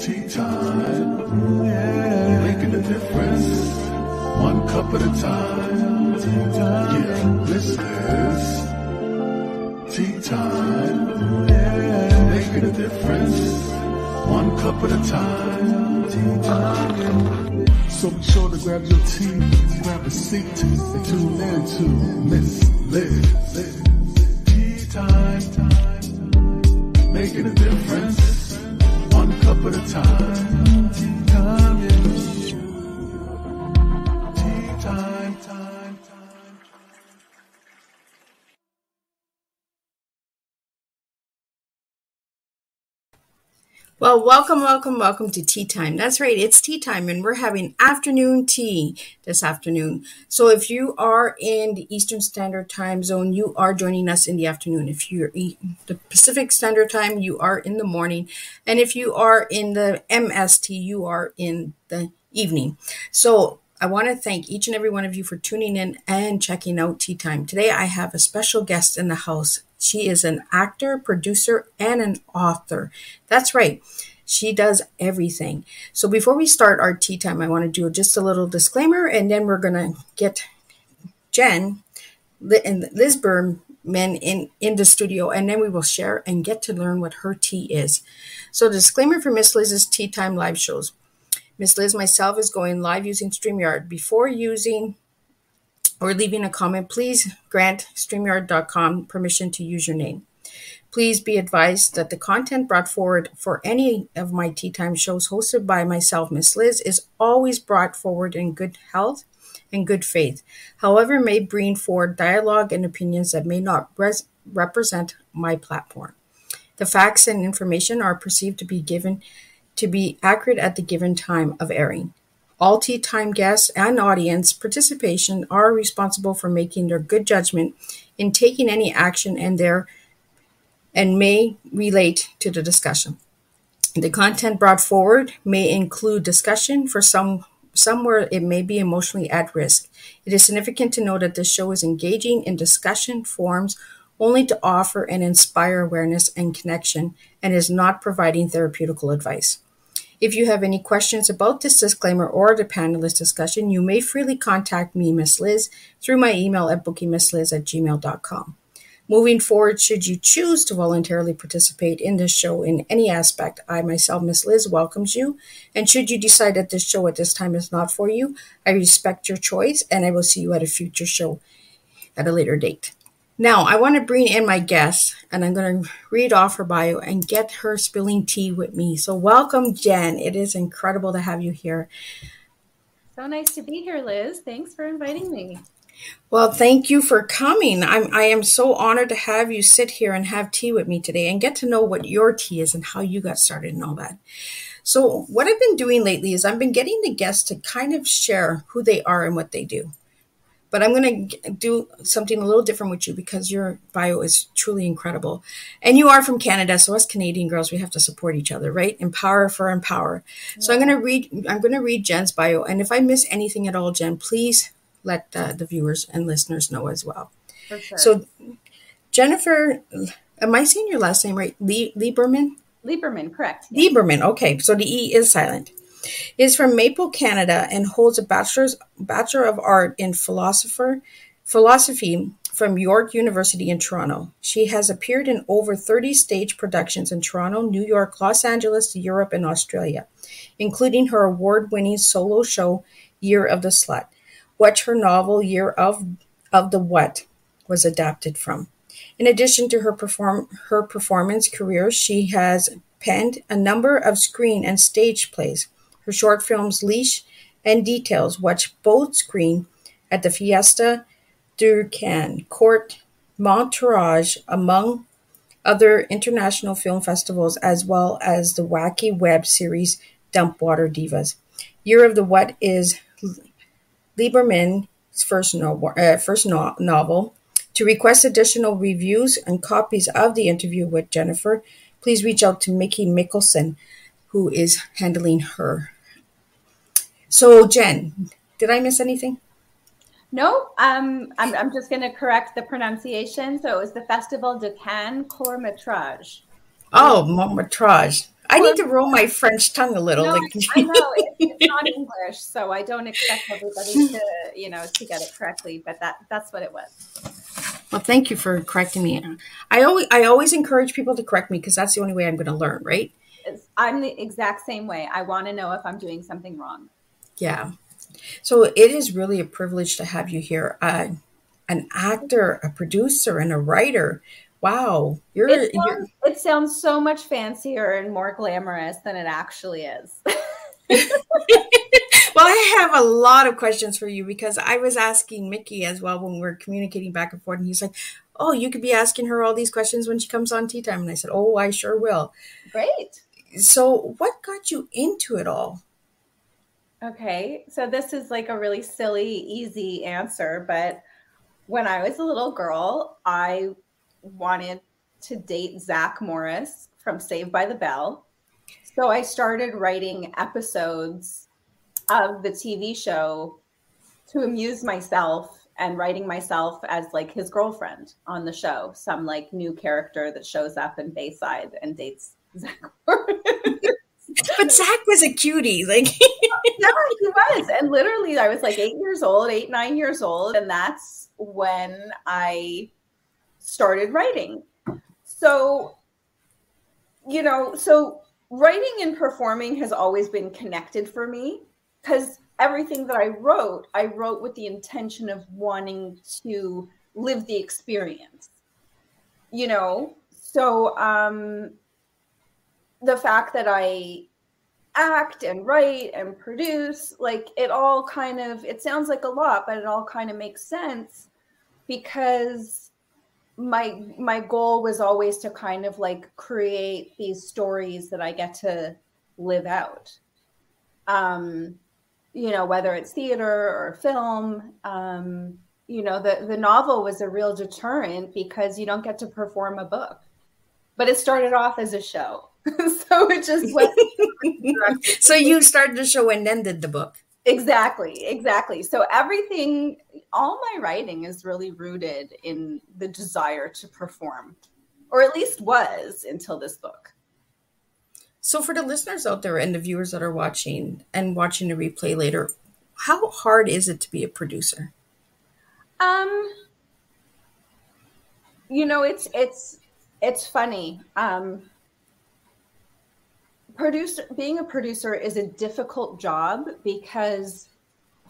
Tea time, yeah, making a difference, one cup at a time. Tea time, yeah, this is tea time, yeah, making a difference, one cup at a time. Tea time, yeah. So be sure to grab your tea, grab a seat, and tune in to Miss Liz. Tea time, making a difference, one cup at a time. Tea time, yeah. Tea time, time. Well, welcome to Tea Time. That's right, it's tea time, and we're having afternoon tea this afternoon. So if you are in the Eastern Standard Time Zone, you are joining us in the afternoon. If you're in the Pacific Standard Time, you are in the morning. And if you are in the MST, you are in the evening. So I want to thank each and every one of you for tuning in and checking out Tea Time. Today, I have a special guest in the house. She is an actor, producer, and an author. That's right. She does everything. So before we start our tea time, I want to do just a little disclaimer, and then we're going to get Jen and Lieberman in the studio, and then we will share and get to learn what her tea is. So the disclaimer for Miss Liz's Tea Time live shows. Miss Liz myself is going live using StreamYard. Before using or leaving a comment, please grant StreamYard.com permission to use your name. Please be advised that the content brought forward for any of my Tea Time shows hosted by myself, Miss Liz, is always brought forward in good health and good faith. However, may bring forward dialogue and opinions that may not represent my platform. The facts and information are perceived to be accurate at the given time of airing. All Tea Time guests and audience participation are responsible for making their good judgment in taking any action and may relate to the discussion. The content brought forward may include discussion for somewhere it may be emotionally at risk. It is significant to know that this show is engaging in discussion forums only to offer and inspire awareness and connection and is not providing therapeutical advice. If you have any questions about this disclaimer or the panelist discussion, you may freely contact me, Miss Liz, through my email at bookingmissliz@gmail.com. Moving forward, should you choose to voluntarily participate in this show in any aspect, I myself, Miss Liz, welcomes you. And should you decide that this show at this time is not for you, I respect your choice, and I will see you at a future show at a later date. Now, I want to bring in my guest, and I'm going to read off her bio and get her spilling tea with me. So welcome, Jen. It is incredible to have you here. So nice to be here, Liz. Thanks for inviting me. Well, thank you for coming. I am so honored to have you sit here and have tea with me today and get to know what your tea is and how you got started and all that. So what I've been doing lately is I've been getting the guests to kind of share who they are and what they do. But I'm going to do something a little different with you because your bio is truly incredible. And you are from Canada, so us Canadian girls, we have to support each other, right? Empower for empower. Yeah. So I'm going to read Jen's bio. And if I miss anything at all, Jen, please let the viewers and listeners know as well. For sure. So Jennifer, am I saying your last name right? Lieberman? Lieberman, correct. Yeah. Lieberman, okay. So the E is silent. Is from Maple, Canada, and holds a Bachelor of Arts in philosophy from York University in Toronto. She has appeared in over 30 stage productions in Toronto, New York, Los Angeles, Europe, and Australia, including her award-winning solo show, Year of the Slut, which her novel, Year of the What, was adapted from. In addition to her performance career, she has penned a number of screen and stage plays. Her short films, Leash and Details, which both screen at the Fiesta du Cannes, Court, Métrage, among other international film festivals, as well as the wacky web series Dumpwater Divas. Year of the What is Lieberman's first novel. To request additional reviews and copies of the interview with Jennifer, please reach out to Mickey Mickelson, who is handling her. So, Jen, did I miss anything? No, I'm just going to correct the pronunciation. So it was the Festival de Cannes Court Métrage. Oh, Métrage. I need to roll my French tongue a little. No, Like, I know it's not English, so I don't expect everybody to, to get it correctly. But that's what it was. well, thank you for correcting me. I always encourage people to correct me because that's the only way I'm going to learn, right? I'm the exact same way. I want to know if I'm doing something wrong. Yeah. So it is really a privilege to have you here. An actor, a producer, and a writer. Wow. It sounds so much fancier and more glamorous than it actually is. Well, I have a lot of questions for you because I was asking Mickey as well when we were communicating back and forth. And he's like, oh, you could be asking her all these questions when she comes on Tea Time. And I said, oh, I sure will. Great. So what got you into it all? Okay. So this is like a really silly, easy answer. But when I was a little girl, I wanted to date Zach Morris from Saved by the Bell. So I started writing episodes of the TV show to amuse myself and writing myself as like his girlfriend on the show, some like new character that shows up in Bayside and dates Zach Morris. But Zach was a cutie. Like, yeah, he was. And literally I was like 9 years old. And that's when I started writing. So, so writing and performing has always been connected for me because everything that I wrote with the intention of wanting to live the experience, So the fact that I act and write and produce, like it sounds like a lot, but it all kind of makes sense because my goal was always to kind of like create these stories that I get to live out. Whether it's theater or film, the novel was a real deterrent because you don't get to perform a book, but it started off as a show. So it just went. So you started the show and then did the book. Exactly. So all my writing is really rooted in the desire to perform, or at least was until this book. So for the listeners out there and the viewers that are watching the replay later, how hard is it to be a producer? It's funny. Being a producer is a difficult job because,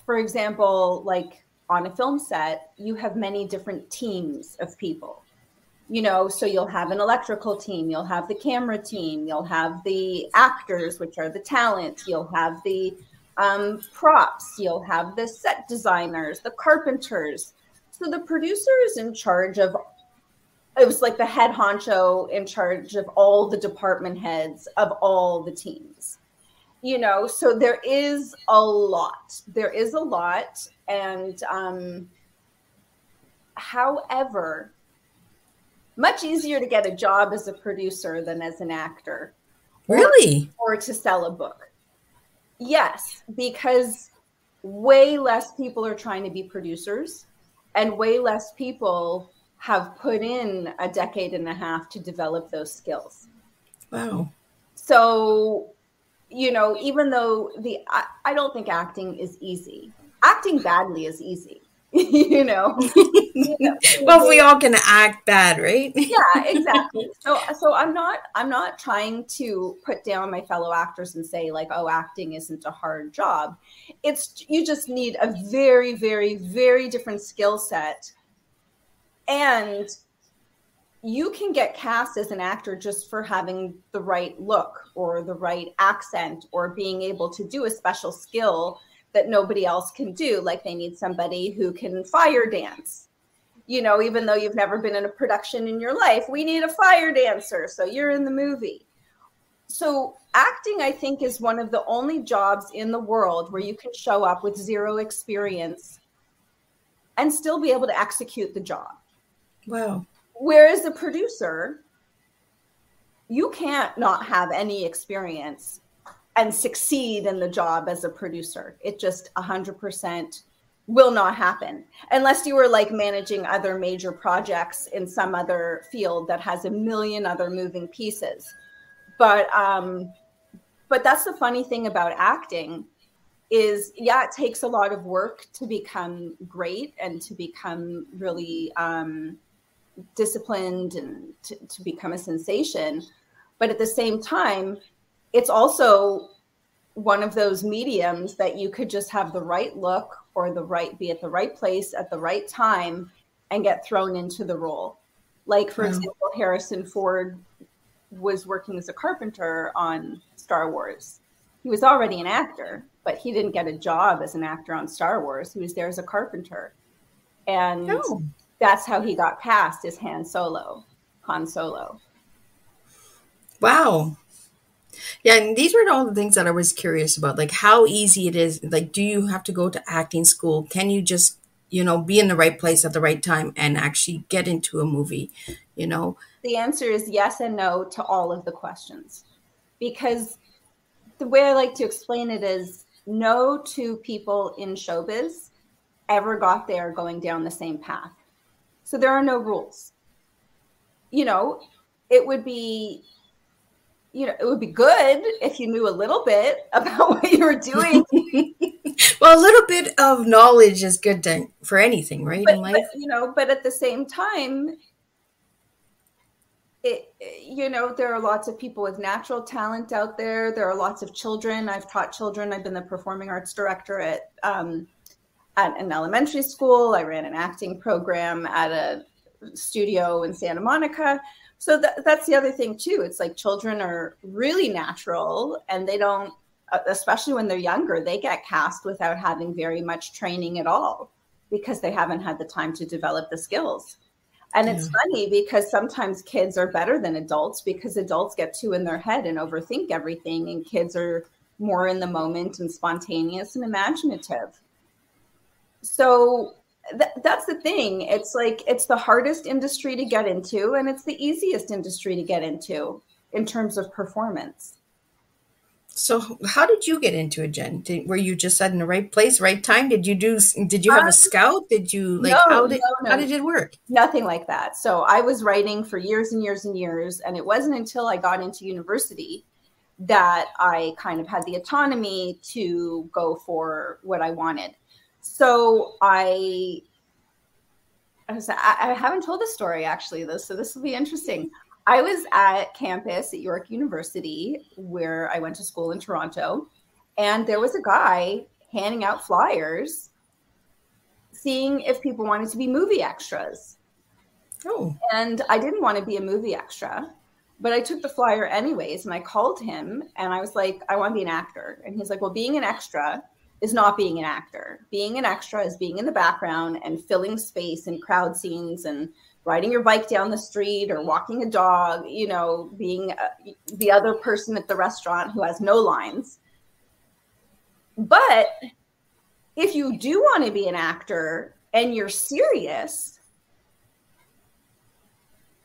for example, like on a film set, you have many different teams of people, so you'll have an electrical team, you'll have the camera team, you'll have the actors, which are the talent, you'll have the props, you'll have the set designers, the carpenters. So the producer is in charge of, it was like the head honcho in charge of all the department heads of all the teams, so there is a lot. And however, much easier to get a job as a producer than as an actor. Really? Or to sell a book. Yes, because way less people are trying to be producers and way less people have put in a decade and a half to develop those skills. Wow. So, even though I don't think acting is easy. Acting badly is easy, Well, we all can act bad, right? Yeah, exactly. So I'm not trying to put down my fellow actors and say like, oh, acting isn't a hard job. You just need a very, very, very different skill set. And you can get cast as an actor just for having the right look or the right accent or being able to do a special skill that nobody else can do. Like they need somebody who can fire dance, even though you've never been in a production in your life, we need a fire dancer. So you're in the movie. So acting, I think, is one of the only jobs in the world where you can show up with zero experience and still be able to execute the job. Wow. Whereas a producer, you can't not have any experience and succeed in the job as a producer. It just 100% will not happen unless you were like managing other major projects in some other field that has a million other moving pieces. But that's the funny thing about acting is, yeah, it takes a lot of work to become great and to become really disciplined and to become a sensation. But at the same time, it's also one of those mediums that you could just have the right look or be at the right place at the right time and get thrown into the role. Like, for example, Harrison Ford was working as a carpenter on Star Wars. He was already an actor, but he didn't get a job as an actor on Star Wars. He was there as a carpenter. And that's how he got cast as Han Solo. Wow. Yeah, and these were all the things that I was curious about, like how easy it is. Like, do you have to go to acting school? Can you just, be in the right place at the right time and actually get into a movie, The answer is yes and no to all of the questions. Because the way I like to explain it is, no two people in showbiz ever got there going down the same path. So there are no rules. It would be good if you knew a little bit about what you were doing. Well, a little bit of knowledge is good for anything, right? In life. But at the same time, there are lots of people with natural talent out there. There are lots of children. I've taught children. I've been the performing arts director at an elementary school. I ran an acting program at a studio in Santa Monica. So that's the other thing too. It's like children are really natural, and they don't, especially when they're younger, they get cast without having very much training at all because they haven't had the time to develop the skills. And it's funny because sometimes kids are better than adults because adults get too in their head and overthink everything, and kids are more in the moment and spontaneous and imaginative. So that's the thing. It's like, it's the hardest industry to get into, and it's the easiest industry to get into in terms of performance. So how did you get into it, Jen? Were you just in the right place, right time? Did you have a scout? Did you how did it work? Nothing like that. So I was writing for years and years and years. And it wasn't until I got into university that I kind of had the autonomy to go for what I wanted. So I haven't told this story actually, though, so this will be interesting. I was at campus at York University, where I went to school in Toronto, and there was a guy handing out flyers, seeing if people wanted to be movie extras. Oh. And I didn't want to be a movie extra, but I took the flyer anyways, and I called him, and I was like, I want to be an actor. And he's like, well, being an extra is not being an actor. Being an extra is being in the background and filling space in crowd scenes and riding your bike down the street or walking a dog, being the other person at the restaurant who has no lines. But if you do want to be an actor and you're serious,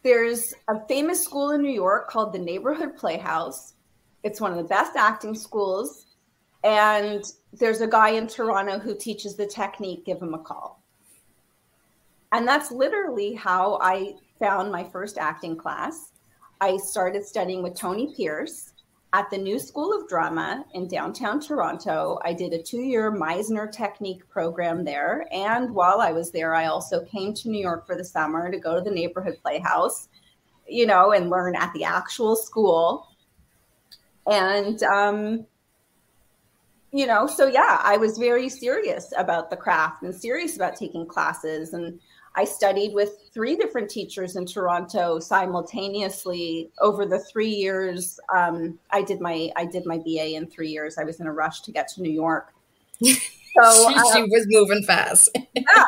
there's a famous school in New York called the Neighborhood Playhouse. It's one of the best acting schools. And there's a guy in Toronto who teaches the technique. Give him a call. And that's literally how I found my first acting class. I started studying with Tony Pierce at the New School of Drama in downtown Toronto. I did a 2-year Meisner technique program there. And while I was there, I also came to New York for the summer to go to the Neighborhood Playhouse, and learn at the actual school. And, so yeah, I was very serious about the craft and serious about taking classes. And I studied with 3 different teachers in Toronto simultaneously over the 3 years. I did my BA in 3 years. I was in a rush to get to New York. So she was moving fast. Yeah.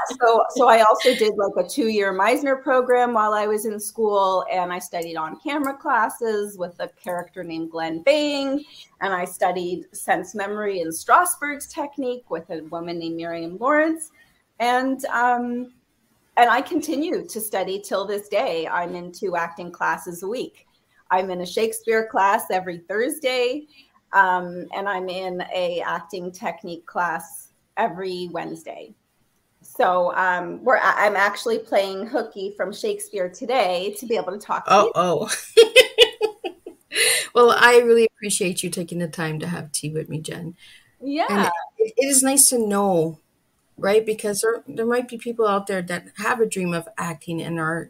So I also did like a 2-year Meisner program while I was in school, and I studied on camera classes with a character named Glenn Bang, and I studied sense memory and Strasberg's technique with a woman named Miriam Lawrence, and I continue to study till this day. I'm in 2 acting classes a week. I'm in a Shakespeare class every Thursday, and I'm in a acting technique class every Wednesday. So I'm actually playing Hooky from Shakespeare today to be able to talk to you. Oh. Well, I really appreciate you taking the time to have tea with me, Jen. And Yeah. it is nice to know, right? Because there might be people out there that have a dream of acting and are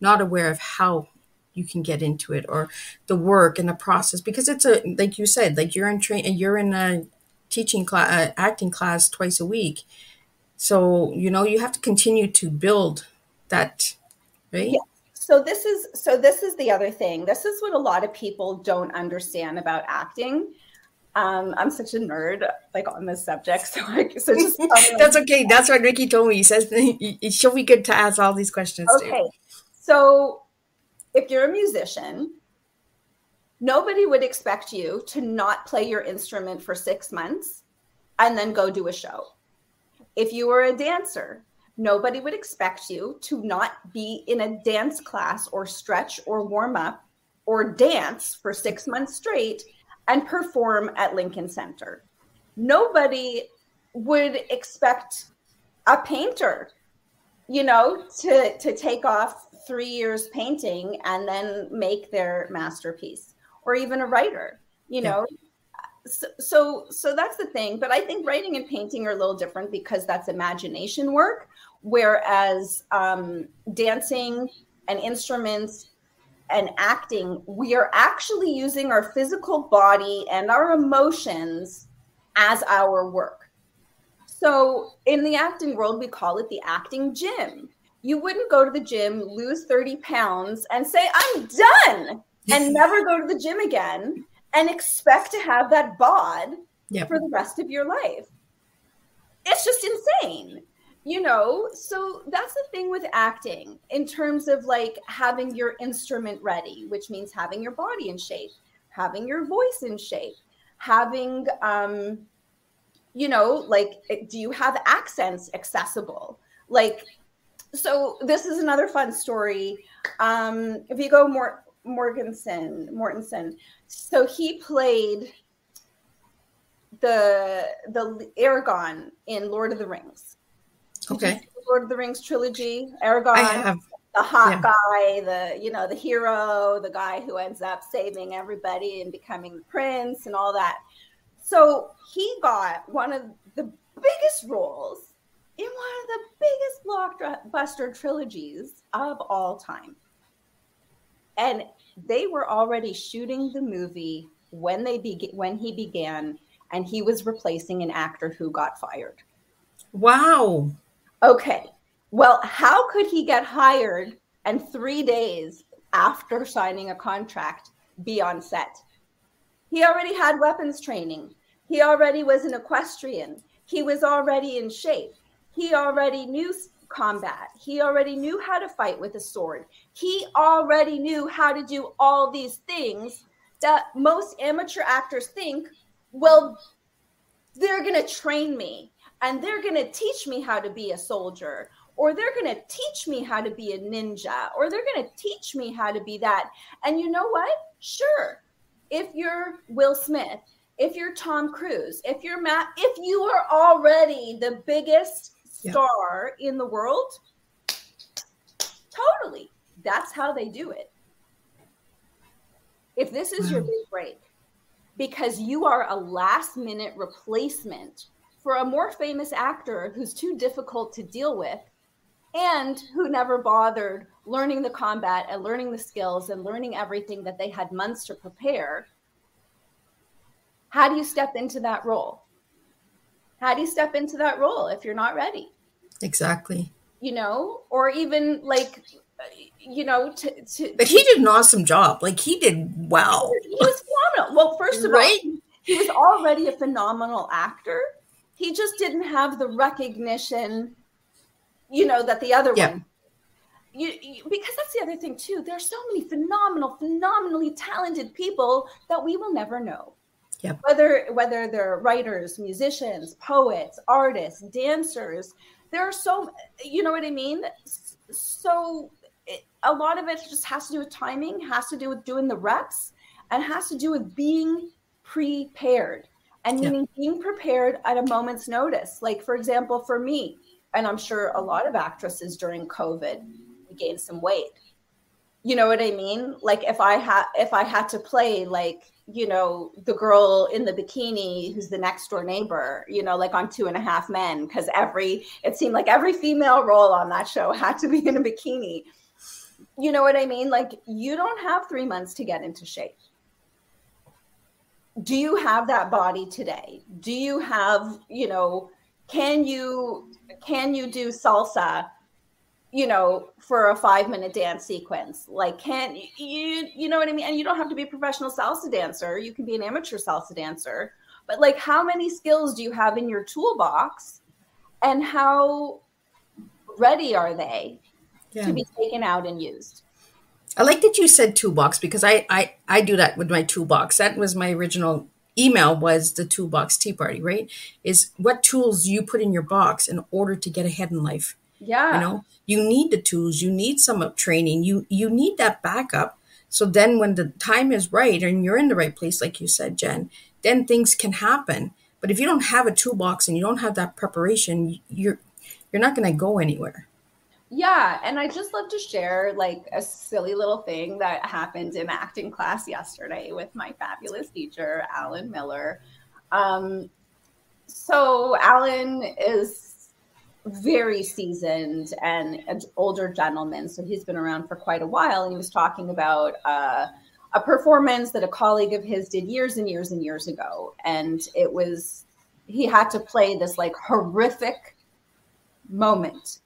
not aware of how you can get into it or the work and the process. Because it's like you said, like you're in a teaching class, acting class twice a week. So, you have to continue to build that, Yeah. right? So this is the other thing. This is what a lot of people don't understand about acting. I'm such a nerd, like on this subject. So just tell me. That's okay. That's what Ricky told me. He says she'll be good to ask all these questions too. Okay. So if you're a musician, nobody would expect you to not play your instrument for 6 months and then go do a show. If you were a dancer, nobody would expect you to not be in a dance class or stretch or warm up or dance for 6 months straight and perform at Lincoln Center. Nobody would expect a painter, to take off 3 years painting and then make their masterpiece, or even a writer, Yeah. So that's the thing. But I think writing and painting are a little different because that's imagination work, whereas dancing and instruments and acting, we are actually using our physical body and our emotions as our work. So in the acting world, we call it the acting gym. You wouldn't go to the gym, lose 30 pounds and say, I'm done, and never go to the gym again and expect to have that bod for the rest of your life. It's just insane. So that's the thing with acting in terms of like having your instrument ready, which means having your body in shape, having your voice in shape, having, like, do you have accents accessible? Like, so this is another fun story. If you go Mortensen, so he played the Aragorn in Lord of the Rings. Okay. Lord of the Rings trilogy, Aragorn, I have. the hot guy, the hero, the guy who ends up saving everybody and becoming the prince and all that. So he got one of the biggest roles in one of the biggest blockbuster trilogies of all time. And they were already shooting the movie when he began, and he was replacing an actor who got fired. Wow. Okay. Well, how could he get hired and 3 days after signing a contract be on set? He already had weapons training. He already was an equestrian. He was already in shape. He already knew combat. He already knew how to fight with a sword. He already knew how to do all these things that most amateur actors think, well, they're going to train me and they're going to teach me how to be a soldier, or they're going to teach me how to be a ninja, or they're going to teach me how to be that. And you know what? Sure. If you're Will Smith, if you're Tom Cruise, if you are already the biggest star in the world, totally. That's how they do it. If this is your big break, because you are a last minute replacement for a more famous actor who's too difficult to deal with and who never bothered learning the combat and learning the skills and learning everything that they had months to prepare, how do you step into that role? How do you step into that role if you're not ready? Exactly. Or even like, But he did an awesome job. Like, he did well. He was phenomenal. Well, first of all, he was already a phenomenal actor. He just didn't have the recognition, that the other one. Because that's the other thing too. There's so many phenomenally talented people that we will never know. Yep. Whether they're writers, musicians, poets, artists, dancers, there are so, you know what I mean? So a lot of it just has to do with timing, has to do with doing the reps, and has to do with being prepared. And meaning being prepared at a moment's notice. Like, for example, for me, and I'm sure a lot of actresses during COVID, we gained some weight. You know what I mean? Like if I had to play like, you know, the girl in the bikini who's the next door neighbor, you know, like on 2.5 Men, because it seemed like every female role on that show had to be in a bikini. You know what I mean? Like you don't have 3 months to get into shape. Do you have that body today? Do you have, you know, can you do salsa, you know, for a 5-minute dance sequence? Like, you know what I mean? And you don't have to be a professional salsa dancer. You can be an amateur salsa dancer. But like, how many skills do you have in your toolbox, and how ready are they to be taken out and used? I like that you said toolbox, because I do that with my toolbox. That was my original email, was the toolbox tea party, right? Is what tools you put in your box in order to get ahead in life. Yeah. You know, you need the tools, you need some training, you need that backup. So then when the time is right and you're in the right place, like you said, Jen, then things can happen. But if you don't have a toolbox and you don't have that preparation, you're not going to go anywhere. Yeah. And I just love to share like a silly little thing that happened in acting class yesterday with my fabulous teacher, Alan Miller. So Alan is very seasoned and an older gentleman. So he's been around for quite a while. And he was talking about a performance that a colleague of his did years and years and years ago. And he had to play this like horrific moment,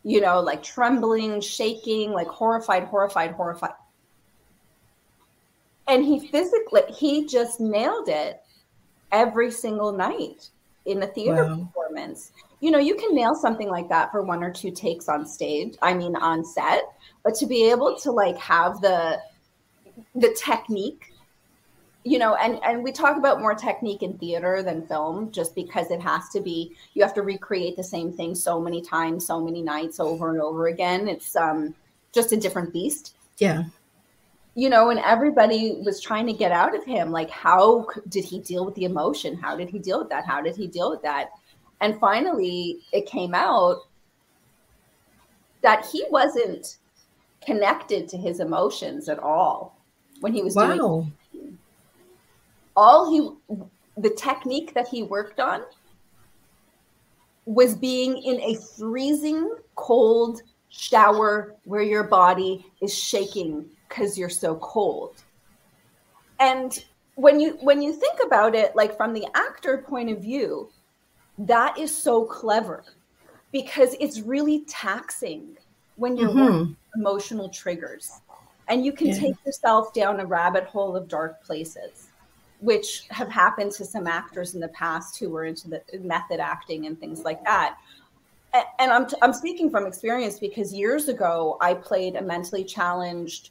you know, like trembling, shaking, like horrified. And he just nailed it every single night in a theater performance. You know, you can nail something like that for 1 or 2 takes on set, but to be able to like have the technique, you know, and we talk about more technique in theater than film, just because you have to recreate the same thing so many times, so many nights over and over again. It's just a different beast. Yeah. You know, and everybody was trying to get out of him, like, how did he deal with the emotion? How did he deal with that? How did he deal with that? And finally, it came out that he wasn't connected to his emotions at all when he was doing the technique that he worked on was being in a freezing cold shower where your body is shaking because you're so cold. And when you think about it, like from the actor point of view, that is so clever, because it's really taxing when you're working emotional triggers, and you can take yourself down a rabbit hole of dark places, which have happened to some actors in the past who were into the method acting and things like that. And I'm speaking from experience, because years ago I played a mentally challenged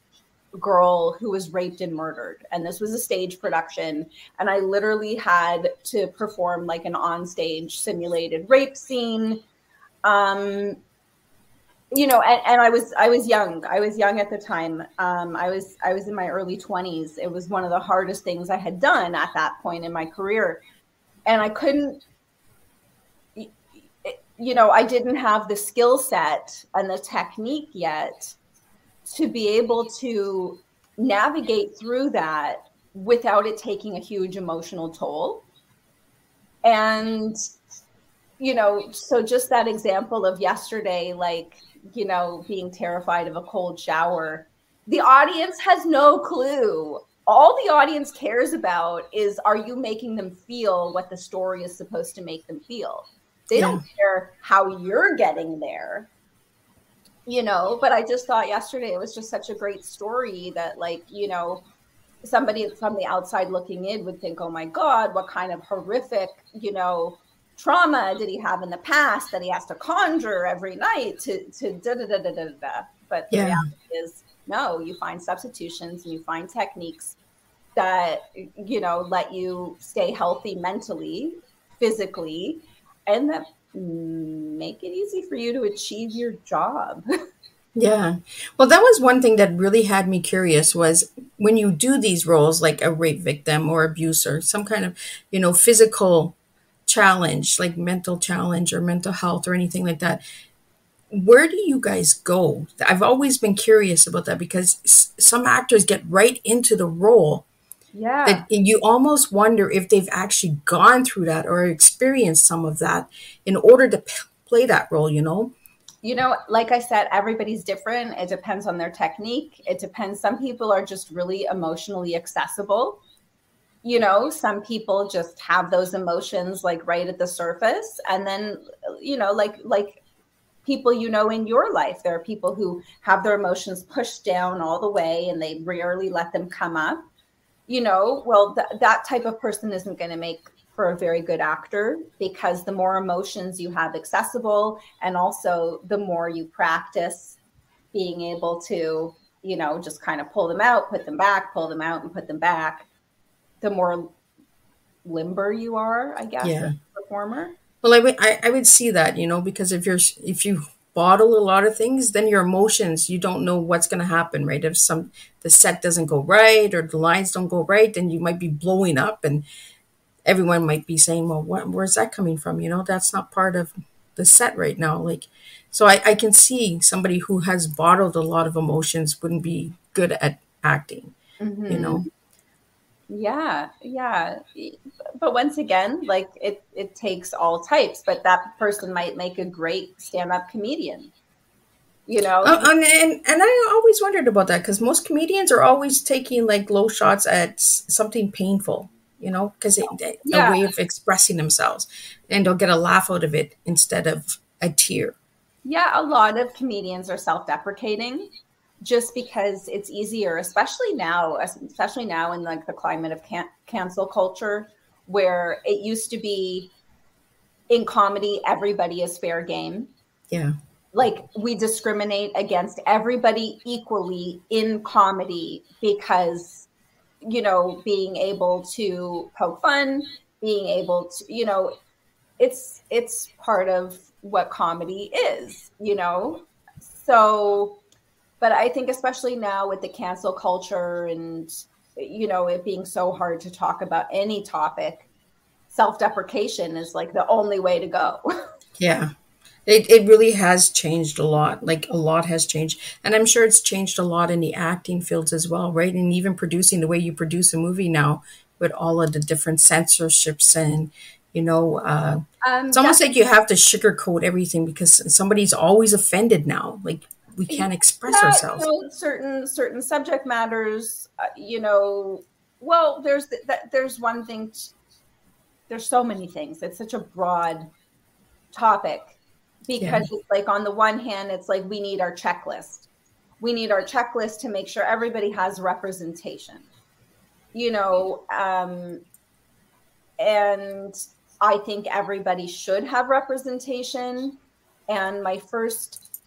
girl who was raped and murdered, and this was a stage production, and I literally had to perform like an onstage simulated rape scene. You know, and I was young at the time. I was in my early 20s. It was one of the hardest things I had done at that point in my career, and I couldn't, you know, I didn't have the skill set and the technique yet to be able to navigate through that without it taking a huge emotional toll. And, you know, so just that example of yesterday, like, you know, being terrified of a cold shower, the audience has no clue. All the audience cares about is, are you making them feel what the story is supposed to make them feel? They don't care how you're getting there. You know, but I just thought yesterday it was just such a great story that, like, you know, somebody from the outside looking in would think, oh my God, what kind of horrific, you know, trauma did he have in the past that he has to conjure every night to da da da da da da. But the reality is, no, you find substitutions and you find techniques that, you know, let you stay healthy mentally, physically, and that make it easy for you to achieve your job. Yeah. Well, that was one thing that really had me curious, was when you do these roles, like a rape victim or abuser, some kind of, you know, physical challenge, like mental challenge or mental health or anything like that. where do you guys go? I've always been curious about that because some actors get right into the role Yeah. that you almost wonder if they've actually gone through that or experienced some of that in order to play that role, you know? You know, like I said, everybody's different. It depends on their technique. It depends. Some people are just really emotionally accessible. You know, some people just have those emotions like right at the surface. And then, you know, like people, you know, in your life, there are people who have their emotions pushed down all the way and they rarely let them come up. You know, well, that type of person isn't going to make for a very good actor, because the more emotions you have accessible, and also the more you practice being able to, you know, just kind of pull them out, put them back, pull them out and put them back, the more limber you are, I guess, Yeah. as a performer. Well, I would see that, you know, because if you bottle a lot of things, then your emotions, you don't know what's going to happen, right? If the set doesn't go right or the lines don't go right, then you might be blowing up and everyone might be saying, well, where's that coming from? You know, that's not part of the set right now. Like, so I can see somebody who has bottled a lot of emotions wouldn't be good at acting, you know? Yeah, yeah. But once again, like it takes all types, but that person might make a great stand-up comedian, you know? And I always wondered about that because most comedians are always taking like low shots at something painful, you know, because a Yeah. way of expressing themselves, and they'll get a laugh out of it instead of a tear. Yeah, a lot of comedians are self-deprecating just because it's easier, especially now in like the climate of cancel culture, where it used to be in comedy, everybody is fair game. Yeah. Like we discriminate against everybody equally in comedy because, you know, being able to poke fun, being able to, you know, it's part of what comedy is, you know? So, but I think especially now with the cancel culture and, you know, it being so hard to talk about any topic, self-deprecation is like the only way to go. Yeah. It really has changed a lot. Like a lot has changed. And I'm sure it's changed a lot in the acting fields as well, right? And even producing the way you produce a movie now with all of the different censorships and, you know, it's almost like you have to sugarcoat everything because somebody's always offended now. Like we can't express ourselves. You know, certain subject matters, you know, well, there's one thing, there's so many things. It's such a broad topic. Because it's like on the one hand, it's like we need our checklist. We need our checklist to make sure everybody has representation, you know, and I think everybody should have representation. And my first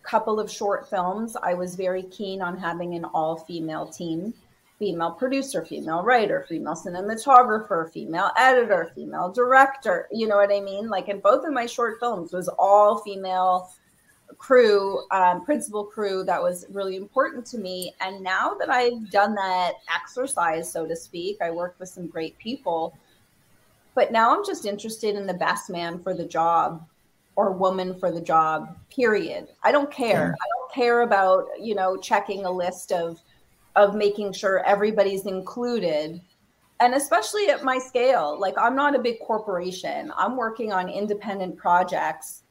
couple of short films, I was very keen on having an all-female team. Female producer, female writer, female cinematographer, female editor, female director. You know what I mean? Like in both of my short films was all female crew, principal crew. That was really important to me. And now that I've done that exercise, so to speak, I worked with some great people. But now I'm just interested in the best man for the job or woman for the job, period. I don't care. I don't care about, you know, checking a list of making sure everybody's included. And especially at my scale, like I'm not a big corporation. I'm working on independent projects.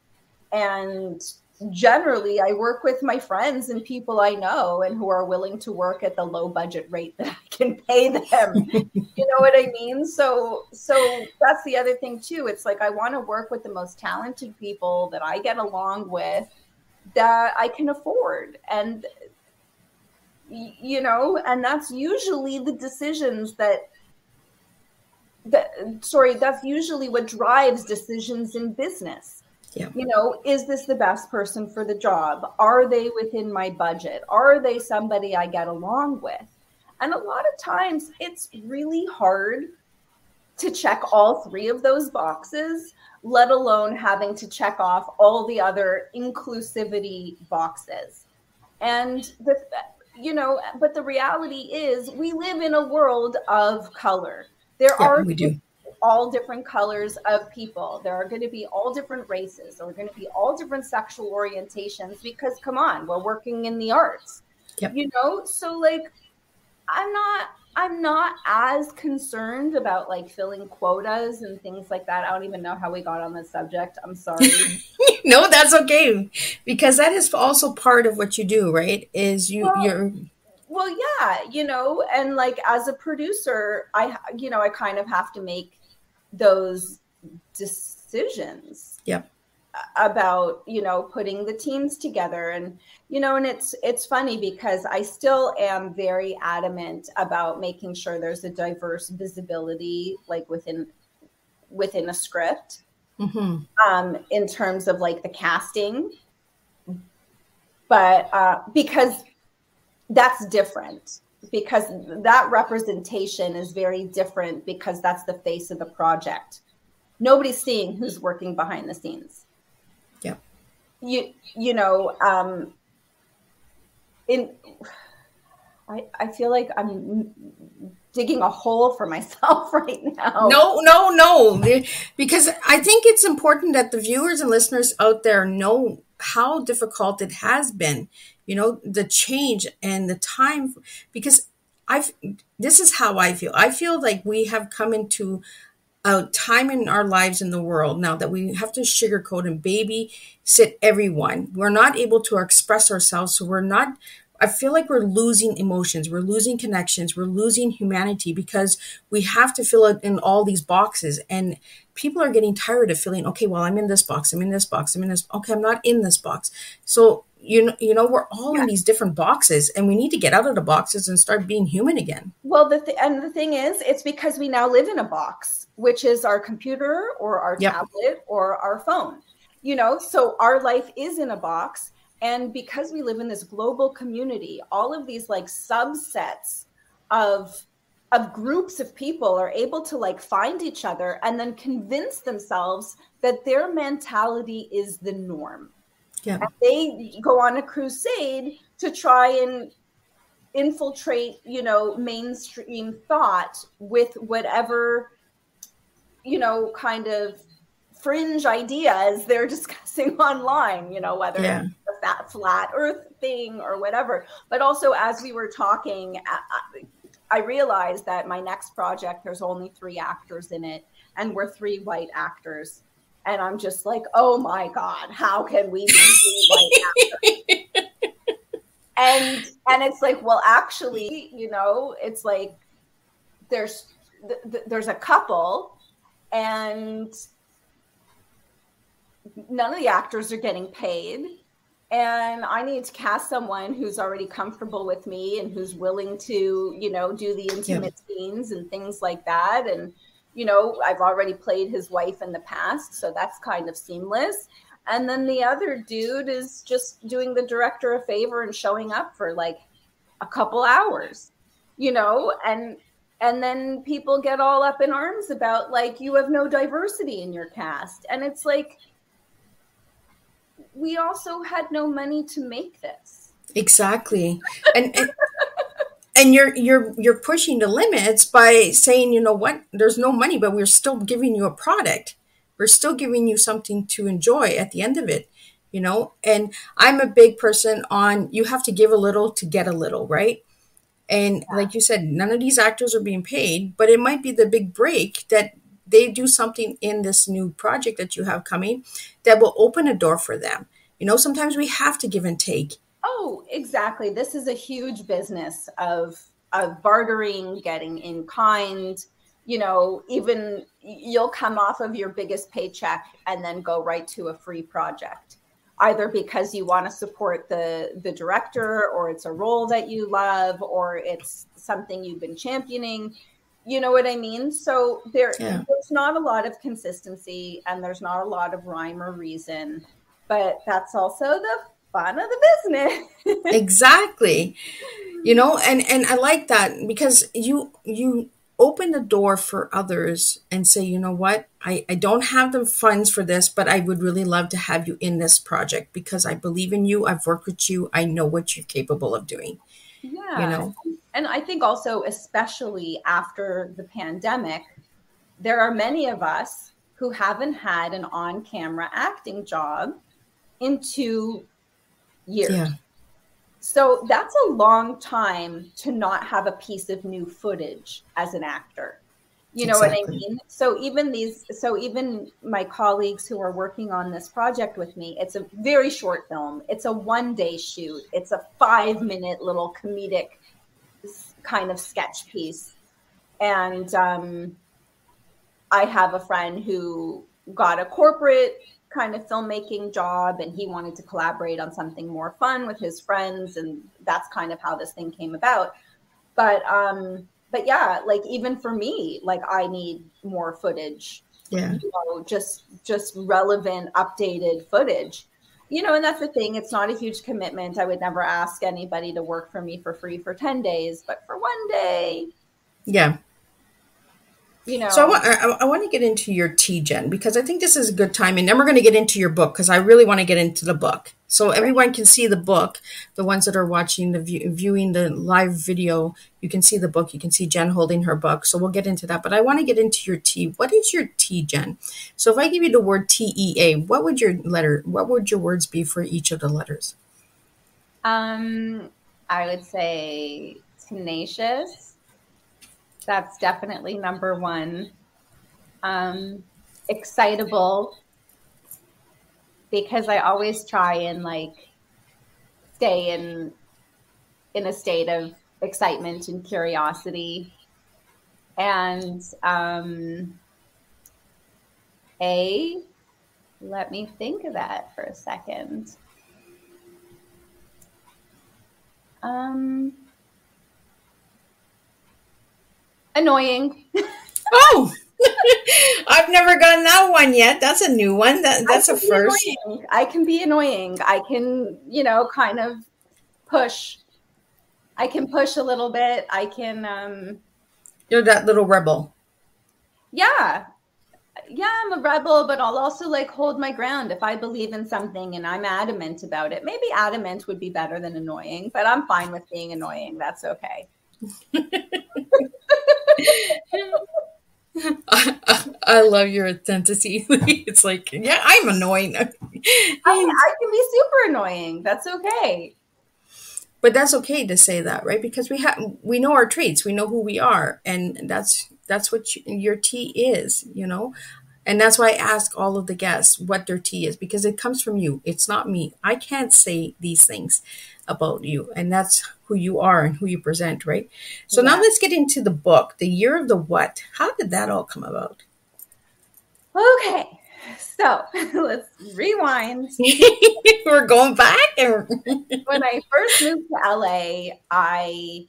And generally I work with my friends and people I know and who are willing to work at the low budget rate that I can pay them. You know what I mean? So that's the other thing too. It's like, I want to work with the most talented people that I get along with that I can afford. And you know, and that's usually the decisions that's usually what drives decisions in business. Yeah. You know, is this the best person for the job? Are they within my budget? Are they somebody I get along with? And a lot of times it's really hard to check all three of those boxes, let alone having to check off all the other inclusivity boxes. And you know, but the reality is we live in a world of color. We do. all different colors of people. There are going to be all different races. There are going to be all different sexual orientations, because come on, we're working in the arts. Yep. You know, so like I'm not as concerned about like filling quotas and things like that. I don't even know how we got on this subject. I'm sorry. No, that's okay, because that is also part of what you do, right? Is you're well, yeah, you know, and like as a producer, I kind of have to make those decisions. Yep. About, you know, putting the teams together. And, you know, and it's funny because I still am very adamant about making sure there's a diverse visibility, like within a script, in terms of like the casting. But because that's different, because that representation is very different, because that's the face of the project. Nobody's seeing who's working behind the scenes. Yeah. You know, I feel like I'm digging a hole for myself right now. No, because I think it's important that the viewers and listeners out there know how difficult it has been, you know, the change and the time, because this is how I feel. I feel like we have come into a time in our lives in the world now that we have to sugarcoat and babysit everyone. We're not able to express ourselves. So I feel like we're losing emotions. We're losing connections. We're losing humanity because we have to fill it in all these boxes. And people are getting tired of feeling, okay, well, I'm in this box. I'm in this box. I'm in this. Okay, I'm not in this box. So, you know, we're all in these different boxes, and we need to get out of the boxes and start being human again. Well, the thing is, it's because we now live in a box, which is our computer or our tablet or our phone, you know, so our life is in a box. And because we live in this global community, all of these like subsets of groups of people are able to like find each other and then convince themselves that their mentality is the norm. Yeah. And they go on a crusade to try and infiltrate, you know, mainstream thought with whatever, you know, kind of fringe ideas they're discussing online, you know, whether it's the flat earth thing or whatever. But also, as we were talking, I realized that my next project, there's only 3 actors in it, and we're 3 white actors. And I'm just like, oh my God, how can we be 3 white actors? And it's like, well, actually, you know, it's like there's a couple, and none of the actors are getting paid. And I need to cast someone who's already comfortable with me and who's willing to, you know, do the intimate scenes and things like that. And, you know, I've already played his wife in the past, so that's kind of seamless. And then the other dude is just doing the director a favor and showing up for like a couple hours, you know, and then people get all up in arms about like, you have no diversity in your cast. And it's like, we also had no money to make this. Exactly. And you're pushing the limits by saying, you know what, there's no money, but we're still giving you a product. We're still giving you something to enjoy at the end of it, you know? And I'm a big person on, you have to give a little to get a little, right? And like you said, none of these actors are being paid, but it might be the big break that they do something in this new project that you have coming that will open a door for them. You know, sometimes we have to give and take. Oh, exactly. This is a huge business of bartering, getting in kind. You know, even you'll come off of your biggest paycheck and then go right to a free project, either because you want to support the director, or it's a role that you love, or it's something you've been championing. You know what I mean? So there's not a lot of consistency, and there's not a lot of rhyme or reason, but that's also the fun of the business. Exactly. You know, and I like that, because you open the door for others and say, you know what, I don't have the funds for this, but I would really love to have you in this project because I believe in you. I've worked with you. I know what you're capable of doing. Yeah. You know? And I think also, especially after the pandemic, there are many of us who haven't had an on-camera acting job in 2 years. Yeah. So that's a long time to not have a piece of new footage as an actor. You know what I mean? So even my colleagues who are working on this project with me, it's a very short film. It's a 1-day shoot. It's a 5-minute little comedic kind of sketch piece. And I have a friend who got a corporate kind of filmmaking job, and he wanted to collaborate on something more fun with his friends, and that's kind of how this thing came about. But yeah, like even for me, like I need more footage. Yeah. You know, just relevant, updated footage. You know, and that's the thing. It's not a huge commitment. I would never ask anybody to work for me for free for 10 days, but for 1 day. Yeah. You know. So I want to get into your tea, Jen, because I think this is a good time. And then we're going to get into your book, because I really want to get into the book. So everyone can see the book. The ones that are watching viewing the live video, you can see the book. You can see Jen holding her book. So we'll get into that. But I want to get into your tea. What is your tea, Jen? So if I give you the word TEA, what would your words be for each of the letters? I would say tenacious. That's definitely number one. Excitable, because I always try and like stay in a state of excitement and curiosity. And let me think of that for a second. Annoying. Oh, I've never gotten that one yet. That's a new one. That's a first. Annoying. I can be annoying. I can, you know, kind of push. I can push a little bit. I can. You're that little rebel. Yeah. Yeah, I'm a rebel, but I'll also like hold my ground if I believe in something and I'm adamant about it. Maybe adamant would be better than annoying, but I'm fine with being annoying. That's okay. I love your authenticity. It's like, yeah, I'm annoying. I can be super annoying. That's okay. But that's okay to say that, right? Because we know our traits, we know who we are, and that's what your tea is, you know. And that's why I ask all of the guests what their tea is, because it comes from you. It's not me. I can't say these things about you, and that's who you are and who you present, right? So now let's get into the book, The Year of the What. How did that all come about? Okay, so let's rewind. We're going back. When I first moved to LA, I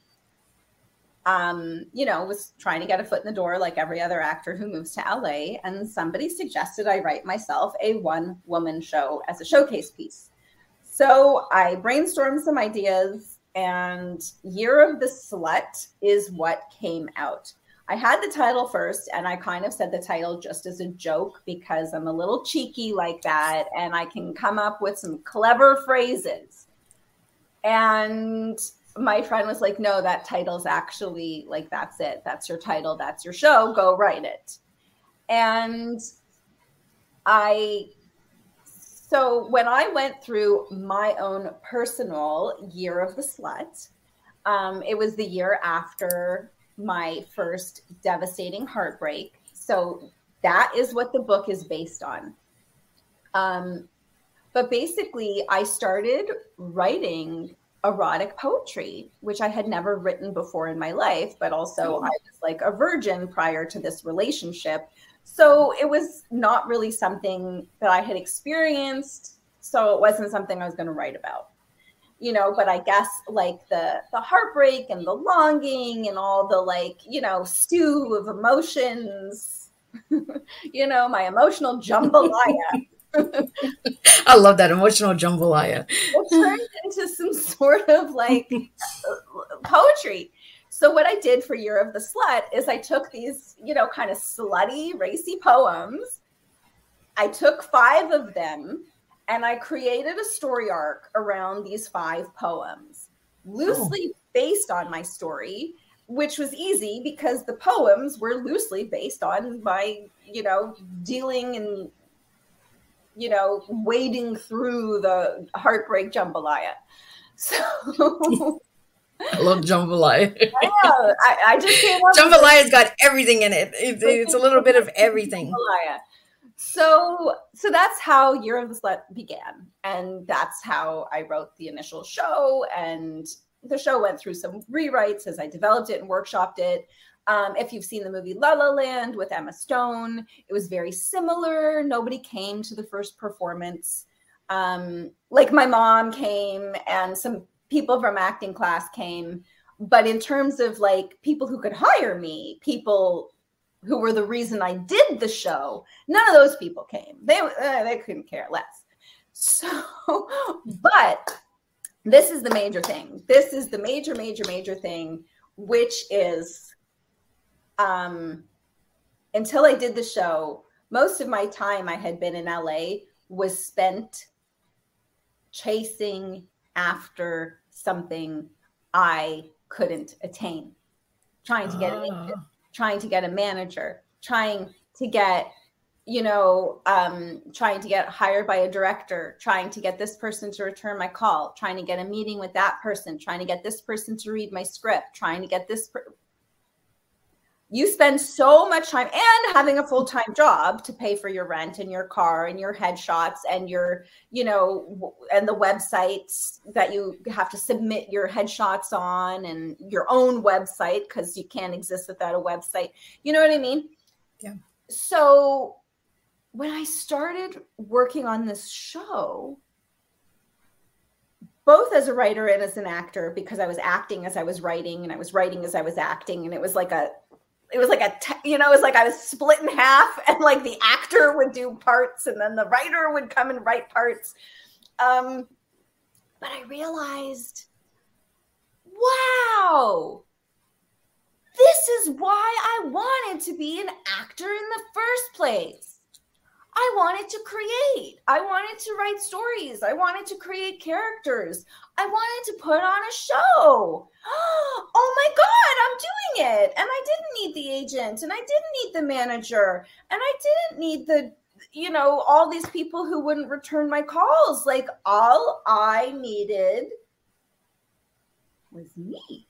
was trying to get a foot in the door like every other actor who moves to LA. And somebody suggested I write myself a one-woman show as a showcase piece. So I brainstormed some ideas, and Year of the Slut is what came out. I had the title first, and I kind of said the title just as a joke because I'm a little cheeky like that, and I can come up with some clever phrases. And my friend was like, no, that title's actually like, that's it. That's your title. That's your show. Go write it. And so when I went through my own personal Year of the Slut, it was the year after my first devastating heartbreak. So that is what the book is based on. But basically, I started writing erotic poetry, which I had never written before in my life, but also I was like a virgin prior to this relationship. So it was not really something that I had experienced. So it wasn't something I was going to write about, you know, but I guess like the heartbreak and the longing and all the like, you know, stew of emotions, you know, my emotional jambalaya. I love that emotional jambalaya. It turned into some sort of like poetry. So what I did for Year of the Slut is I took these, you know, kind of slutty, racy poems. I took 5 of them and I created a story arc around these 5 poems, loosely based on my story. which was easy because the poems were loosely based on my, dealing and, wading through the heartbreak jambalaya. So I love jambalaya. I just came up Jambalaya's got everything in it. It's a little bit of everything. Jambalaya. So that's how Year of the Slut began. And that's how I wrote the initial show. And the show went through some rewrites as I developed it and workshopped it. If you've seen the movie La La Land with Emma Stone, it was very similar. Nobody came to the first performance. Like my mom came and some people from acting class came. But in terms of like people who could hire me, people who were the reason I did the show, none of those people came. They couldn't care less. So, but this is the major thing. This is the major thing, which is until I did the show, most of my time I had been in LA was spent chasing after something I couldn't attain, trying to get an agent, trying to get a manager, trying to get, trying to get hired by a director, trying to get this person to return my call, trying to get a meeting with that person, trying to get this person to read my script, trying to get this. You spend so much time and having a full-time job to pay for your rent and your car and your headshots and your, and the websites that you have to submit your headshots on and your own website because you can't exist without a website. You know what I mean? Yeah. So when I started working on this show, both as a writer and as an actor, because I was acting as I was writing and I was writing as I was acting, and it was like I was split in half, and like the actor would do parts and then the writer would come and write parts. But I realized, wow, this is why I wanted to be an actor in the first place. I wanted to create. I wanted to write stories. I wanted to create characters. I wanted to put on a show. Oh my God, I'm doing it. And I didn't need the agent, and I didn't need the manager, and I didn't need the, all these people who wouldn't return my calls. Like, all I needed was me.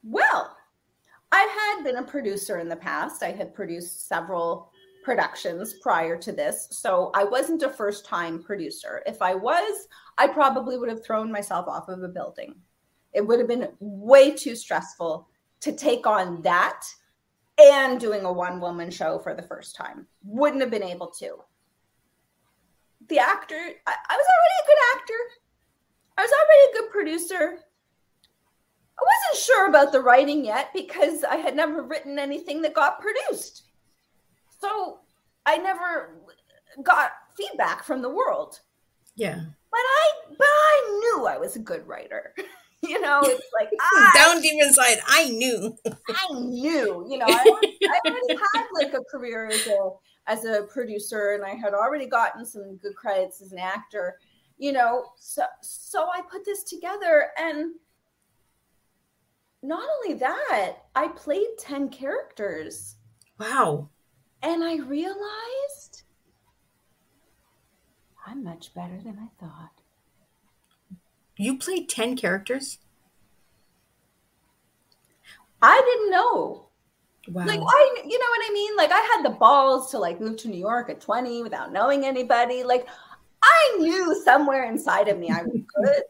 Well, I had been a producer in the past. I had produced several productions prior to this. So I wasn't a first-time producer. If I was, I probably would have thrown myself off of a building. It would have been way too stressful to take on that and doing a one-woman show for the first time. Wouldn't have been able to. The actor, I was already a good actor. I was already a good producer. I wasn't sure about the writing yet because I had never written anything that got produced. So I never got feedback from the world. Yeah. But I knew I was a good writer. It's like down deep inside, I knew. I already had like a career as a producer, and I had already gotten some good credits as an actor. So I put this together, and not only that, I played 10 characters. Wow. And I realized I'm much better than I thought. You played 10 characters? I didn't know. Wow. Like, you know what I mean? Like, I had the balls to like move to New York at 20 without knowing anybody. Like, I knew somewhere inside of me I was good.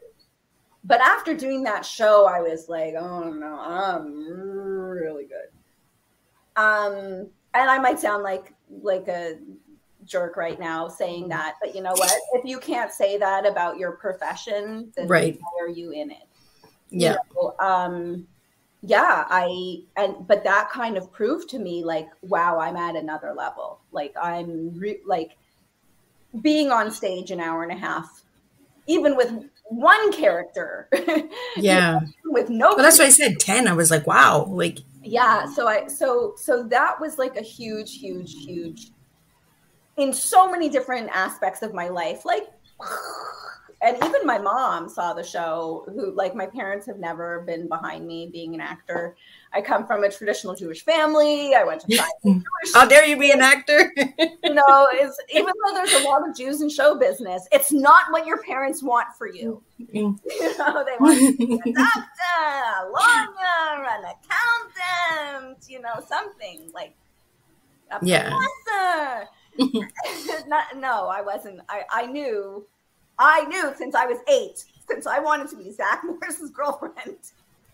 But after doing that show, I was like, oh no, I'm really good. And I might sound like a jerk right now saying that, but you know what? If you can't say that about your profession, then right. why are you in it? Yeah. But that kind of proved to me like, wow, I'm at another level. Like I'm like being on stage an hour and a half, even with one character. Yeah. With no. Well, that's why I said 10. I was like, wow. Like, yeah. So that was like a huge in so many different aspects of my life. Like and even my mom saw the show, who, like, my parents have never been behind me being an actor. I come from a traditional Jewish family. I went to Jewish. How dare you be an actor? You know, even though there's a lot of Jews in show business, it's not what your parents want for you. You know, they want you to be a doctor, a lawyer, an accountant, you know, something like a professor. No, I wasn't. I knew since I was 8, since I wanted to be Zach Morris's girlfriend.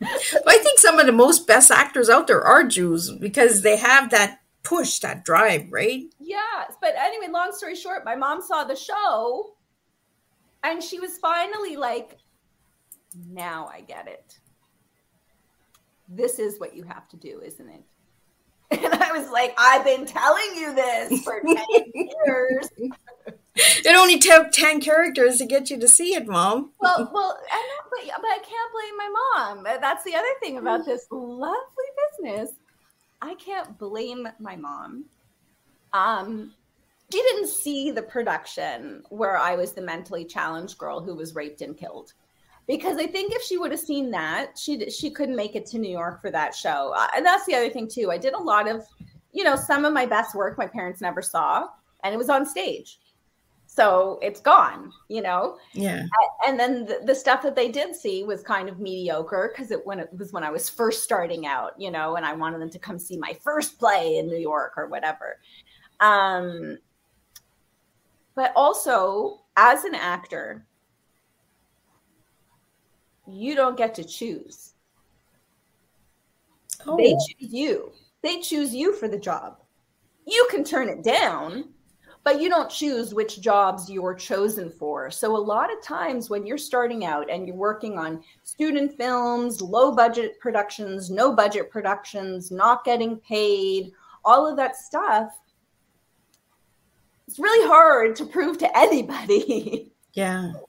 I think some of the most best actors out there are Jews because they have that push, that drive, right? Yeah. But anyway, long story short, my mom saw the show and she was finally like, now I get it. This is what you have to do, isn't it? And I was like, I've been telling you this for 10 years. It only took 10 characters to get you to see it, Mom. Well, I know, but I can't blame my mom. That's the other thing about this lovely business. I can't blame my mom. She didn't see the production where I was the mentally challenged girl who was raped and killed. Because I think if she would have seen that, she couldn't make it to New York for that show. And that's the other thing, too. I did a lot of, you know, some of my best work my parents never saw, and it was on stage. So it's gone, you know? Yeah. And then the stuff that they did see was kind of mediocre because it was when I was first starting out, you know, and I wanted them to come see my first play in New York or whatever. But also, as an actor, you don't get to choose. Oh. They choose you. They choose you for the job. You can turn it down, but you don't choose which jobs you're chosen for. So a lot of times when you're starting out and you're working on student films, low budget productions, no budget productions, not getting paid, all of that stuff, it's really hard to prove to anybody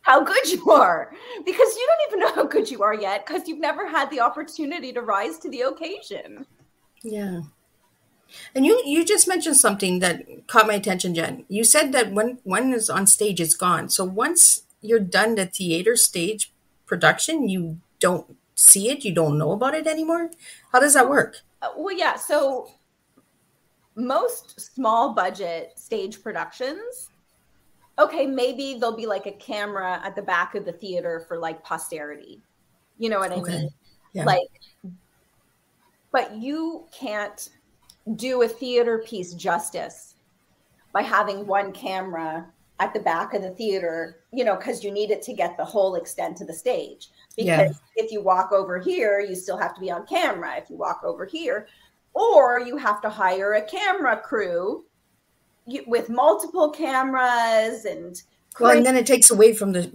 how good you are, because you don't even know how good you are yet because you've never had the opportunity to rise to the occasion. Yeah. And you just mentioned something that caught my attention, Jen. You said that when one is on stage, it's gone. So once you're done the theater stage production, you don't see it, you don't know about it anymore? How does that work? Well, yeah. So most small budget stage productions, okay, maybe there'll be like a camera at the back of the theater for like posterity. You know what I mean? Yeah. Like, but you can't do a theater piece justice by having one camera at the back of the theater, you know, because you need it to get the whole extent of the stage. Because if you walk over here, you still have to be on camera. If you walk over here, or you have to hire a camera crew with multiple cameras and then it takes away from the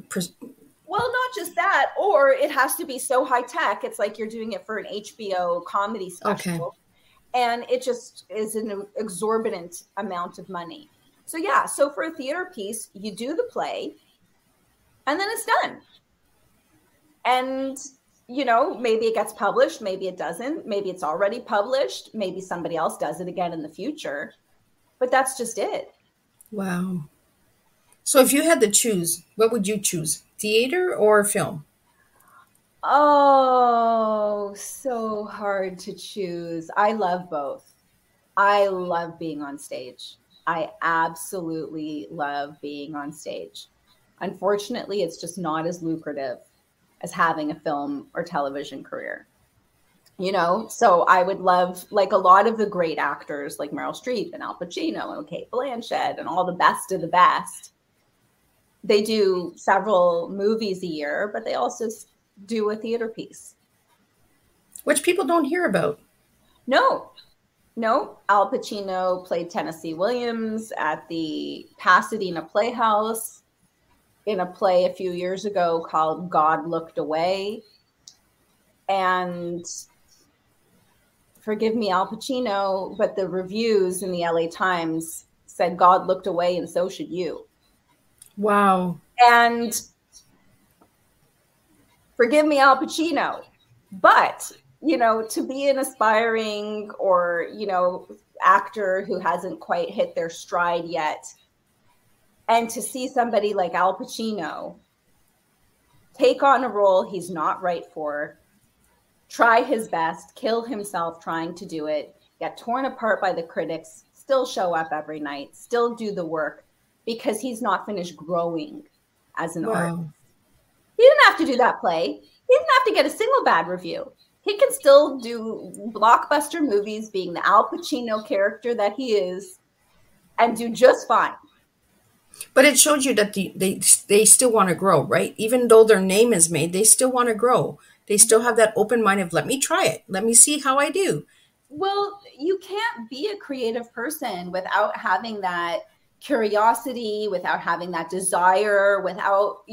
well, not just that, or it has to be so high tech. It's like you're doing it for an HBO comedy special. Okay. And it just is an exorbitant amount of money. So yeah, so for a theater piece, you do the play and then it's done. And, you know, maybe it gets published, maybe it doesn't, maybe it's already published, maybe somebody else does it again in the future, but that's just it. Wow. So if you had to choose, what would you choose? Theater or film? Oh, so hard to choose. I love both. I love being on stage. I absolutely love being on stage. Unfortunately, it's just not as lucrative as having a film or television career. You know, so I would love, like a lot of the great actors like Meryl Streep and Al Pacino and Cate Blanchett and all the best of the best. They do several movies a year, but they also do a theater piece. Which people don't hear about. No. Al Pacino played Tennessee Williams at the Pasadena Playhouse in a play a few years ago called God Looked Away. And forgive me, Al Pacino, but the reviews in the LA Times said God looked away and so should you. Wow. And forgive me, Al Pacino, but, you know, to be an aspiring or, you know, actor who hasn't quite hit their stride yet, and to see somebody like Al Pacino take on a role he's not right for, try his best, kill himself trying to do it, get torn apart by the critics, still show up every night, still do the work because he's not finished growing as an artist. He didn't have to do that play. He didn't have to get a single bad review. He can still do blockbuster movies being the Al Pacino character that he is and do just fine. But it showed you that they still want to grow, right? Even though their name is made, they still want to grow. They still have that open mind of, let me try it. Let me see how I do. Well, you can't be a creative person without having that curiosity, without having that desire, without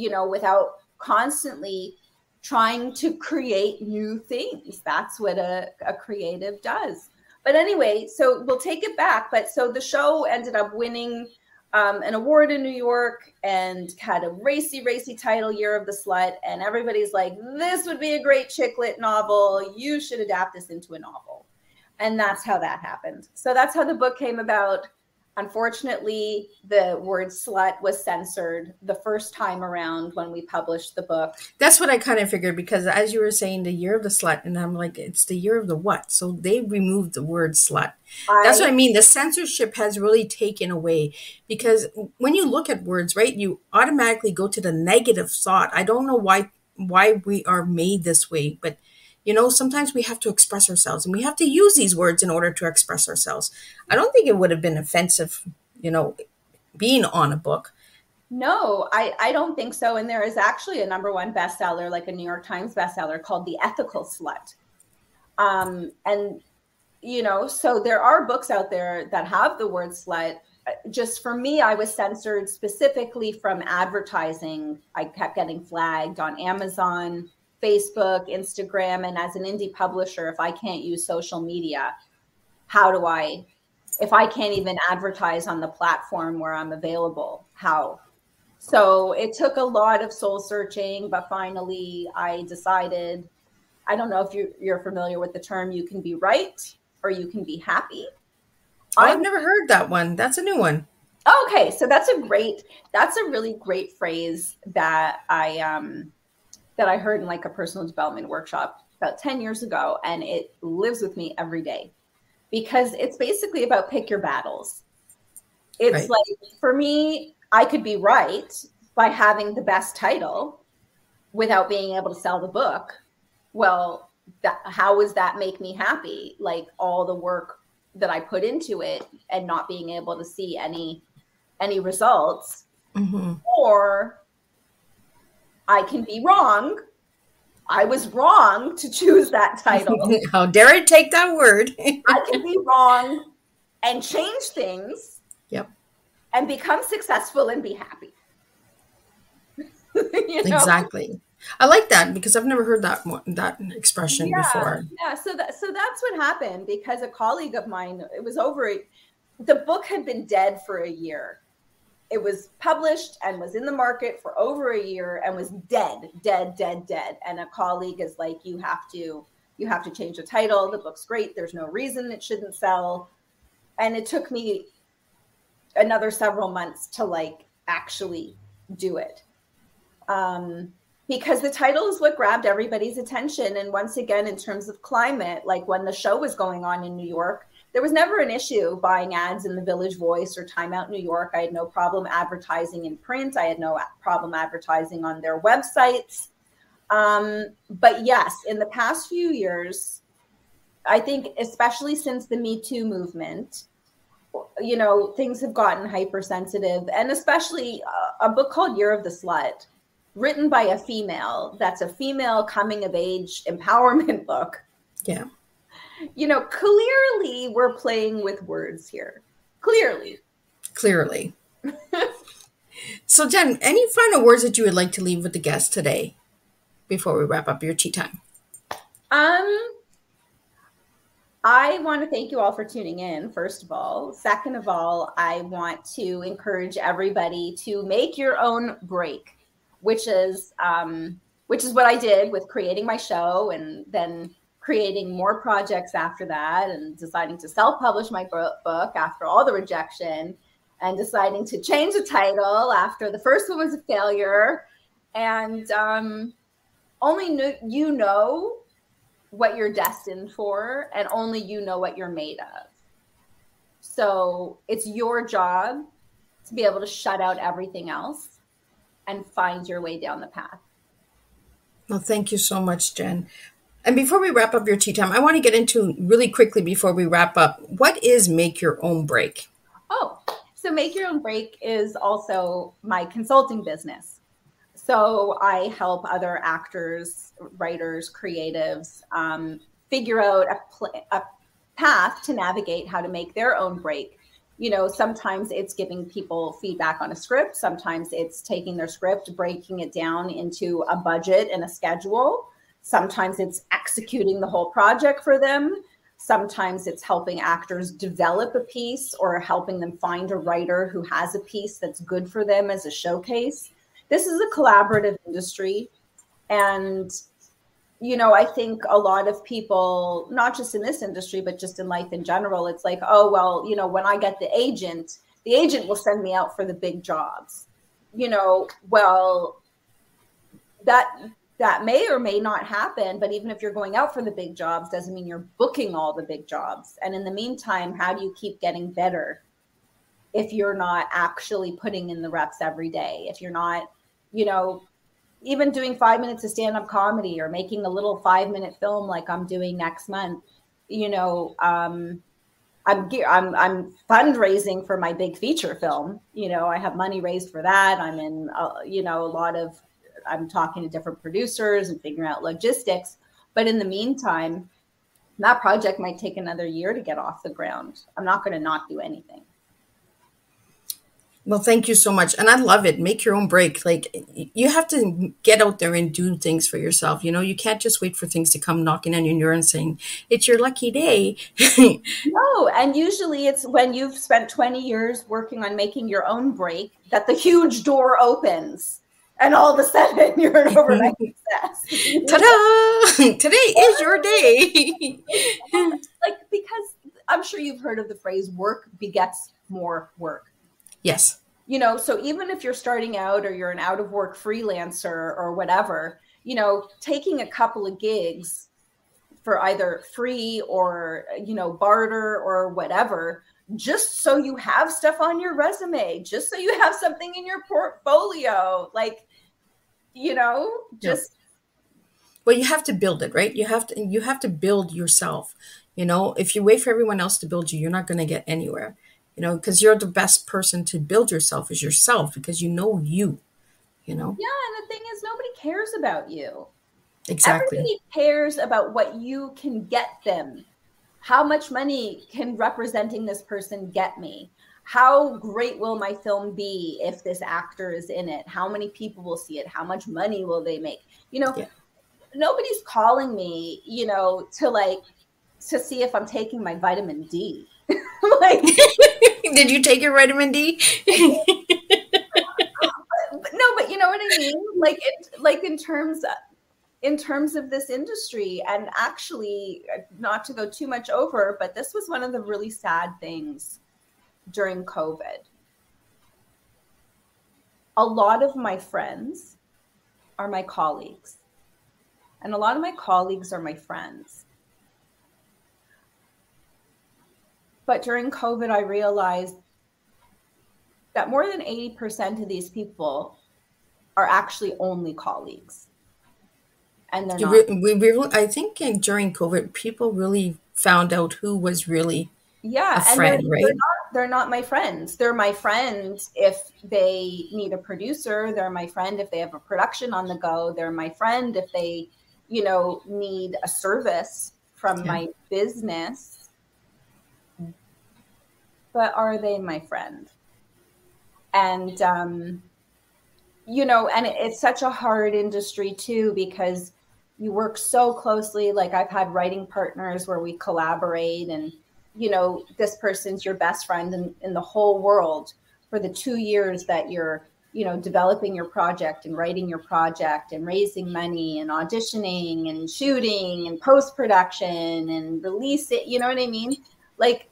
constantly trying to create new things. That's what a creative does. But anyway, so we'll take it back. But so the show ended up winning an award in New York and had a racy title, Year of the Slut. And everybody's like, this would be a great chick lit novel. You should adapt this into a novel. And that's how that happened. So that's how the book came about. Unfortunately, the word slut was censored the first time around when we published the book. That's what I kind of figured, because as you were saying, the year of the slut, and I'm like, it's the year of the what? So they removed the word slut. That's what I mean. The censorship has really taken away, because when you look at words, right, you automatically go to the negative thought. I don't know why we are made this way, but sometimes we have to express ourselves, and we have to use these words in order to express ourselves. I don't think it would have been offensive, being on a book. No, I don't think so. And there is actually a #1 bestseller, like a New York Times bestseller, called The Ethical Slut. So there are books out there that have the word slut. Just for me, I was censored specifically from advertising. I kept getting flagged on Amazon, Facebook, Instagram, and as an indie publisher, if I can't use social media, if I can't even advertise on the platform where I'm available, how? So it took a lot of soul searching, but finally I decided, I don't know if you're familiar with the term, you can be right or you can be happy. I've never heard that one. That's a new one. Okay. So that's a really great phrase that I heard in like a personal development workshop about 10 years ago. And it lives with me every day because it's basically about pick your battles. It's right. Like, for me, I could be right by having the best title without being able to sell the book. Well, how does that make me happy? Like all the work that I put into it and not being able to see any results. Mm-hmm. Or I can be wrong. I was wrong to choose that title. How dare I take that word? I can be wrong and change things. Yep. And become successful and be happy. Exactly. I like that because I've never heard that expression before. Yeah. So that's what happened, because a colleague of mine, the book had been dead for a year. It was published and was in the market for over a year and was dead. And a colleague is like, you have to change the title. The book's great. There's no reason it shouldn't sell. And it took me another several months to actually do it. Because the title is what grabbed everybody's attention. And once again, in terms of climate, like when the show was going on in New York, there was never an issue buying ads in the Village Voice or Time Out New York. I had no problem advertising in print. I had no problem advertising on their websites. But yes, in the past few years, I think especially since the Me Too movement, things have gotten hypersensitive, and especially a book called Year of the Slut, written by a female, that's a female coming of age empowerment book. Yeah. Clearly we're playing with words here. Clearly. So Jen, any final words that you would like to leave with the guests today before we wrap up your tea time? I want to thank you all for tuning in, first of all. Second of all, I want to encourage everybody to make your own break, which is what I did with creating my show and then creating more projects after that, and deciding to self-publish my book after all the rejection, and deciding to change the title after the first one was a failure, And only you know what you're destined for, and only you know what you're made of. So it's your job to be able to shut out everything else and find your way down the path. Well, thank you so much, Jen. And before we wrap up your tea time, I want to get into really quickly before we wrap up, what is Make Your Own Break? Oh, so Make Your Own Break is also my consulting business. So I help other actors, writers, creatives figure out a path to navigate how to make their own break. You know, sometimes it's giving people feedback on a script. Sometimes it's taking their script, breaking it down into a budget and a schedule. Sometimes it's executing the whole project for them. Sometimes it's helping actors develop a piece or helping them find a writer who has a piece that's good for them as a showcase. This is a collaborative industry. And, you know, I think a lot of people, not just in this industry, but just in life in general, it's like, oh, well, you know, when I get the agent will send me out for the big jobs. You know, well, that may or may not happen, but even if you're going out for the big jobs, doesn't mean you're booking all the big jobs. And in the meantime, how do you keep getting better if you're not actually putting in the reps every day? If you're not, you know, even doing 5 minutes of stand-up comedy or making a little 5-minute film like I'm doing next month, you know, I'm fundraising for my big feature film. You know, I have money raised for that. I'm in, you know, I'm talking to different producers and figuring out logistics. But in the meantime, that project might take another year to get off the ground. I'm not going to not do anything. Well, thank you so much. And I love it. Make your own break. Like, you have to get out there and do things for yourself. You know, you can't just wait for things to come knocking on your door and saying, it's your lucky day. No. And usually it's when you've spent 20 years working on making your own break that the huge door opens. And all of a sudden you're an overnight success. Ta-da! Today is your day. Like, because I'm sure you've heard of the phrase, work begets more work. Yes. You know, so even if you're starting out or you're an out of work freelancer or whatever, you know, taking a couple of gigs for either free or, you know, barter or whatever, just so you have stuff on your resume, just so you have something in your portfolio, like, you know, just. Well, you have to build it, right? You have to build yourself. You know, if you wait for everyone else to build you, you're not going to get anywhere. You know, because you're the best person to build yourself is yourself, because you know, you know. Yeah. And the thing is, nobody cares about you. Exactly. Everybody cares about what you can get them. How much money can representing this person get me? How great will my film be if this actor is in it? How many people will see it? How much money will they make? You know, Nobody's calling me, you know, to see if I'm taking my vitamin D. Like, did you take your vitamin D? But you know what I mean? Like in terms of this industry, and actually, not to go too much over, but this was one of the really sad things during COVID. A lot of my friends are my colleagues, and a lot of my colleagues are my friends. But during COVID, I realized that more than 80% of these people are actually only colleagues. And they're not. I think during COVID, people really found out who was really a friend, and right? They're not my friends. They're my friends if they need a producer. They're my friend if they have a production on the go. They're my friend if they, you know, need a service from my business. But are they my friend? And, you know, and it's such a hard industry too, because you work so closely. Like, I've had writing partners where we collaborate, and, you know, this person's your best friend in the whole world for the 2 years that you're, you know, developing your project and writing your project and raising money and auditioning and shooting and post-production and release it. You know what I mean? Like,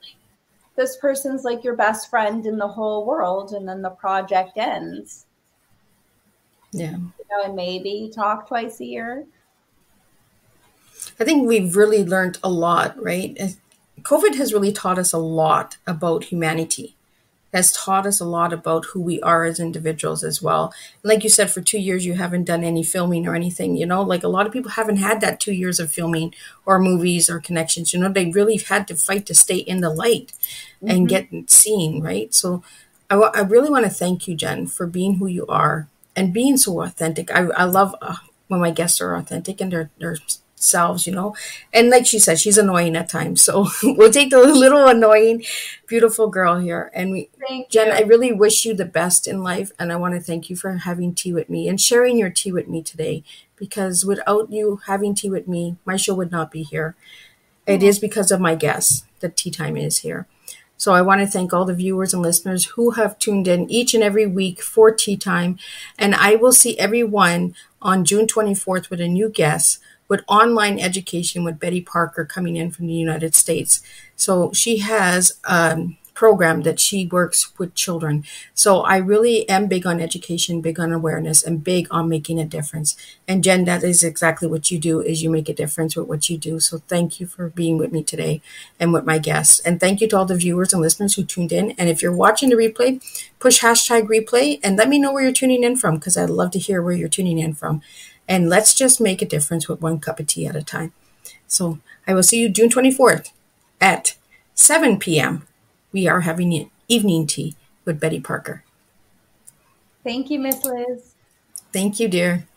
this person's like your best friend in the whole world, and then the project ends. Yeah. And maybe talk twice a year. I think we've really learned a lot, right? COVID has really taught us a lot about humanity, has taught us a lot about who we are as individuals as well. Like you said, for 2 years, you haven't done any filming or anything, like a lot of people haven't had that 2 years of filming or movies or connections. They really had to fight to stay in the light and get seen, right? So I really want to thank you, Jen, for being who you are and being so authentic. I love when my guests are authentic and they're selves, and like she said, she's annoying at times, so we'll take the little annoying beautiful girl here. And Jen, I really wish you the best in life, and I want to thank you for having tea with me and sharing your tea with me today, because without you having tea with me, my show would not be here. It is because of my guests that Tea Time is here. So I want to thank all the viewers and listeners who have tuned in each and every week for Tea Time, and I will see everyone on June 24th with a new guest with online education with Betty Parker coming in from the United States. So she has a program that she works with children. So I really am big on education, big on awareness, and big on making a difference. And Jen, that is exactly what you do, is you make a difference with what you do. So thank you for being with me today and with my guests. And thank you to all the viewers and listeners who tuned in. And if you're watching the replay, push #replay and let me know where you're tuning in from, because I'd love to hear where you're tuning in from. And let's just make a difference with one cup of tea at a time. So I will see you June 24th at 7 p.m. We are having evening tea with Betty Parker. Thank you, Miss Liz. Thank you, dear.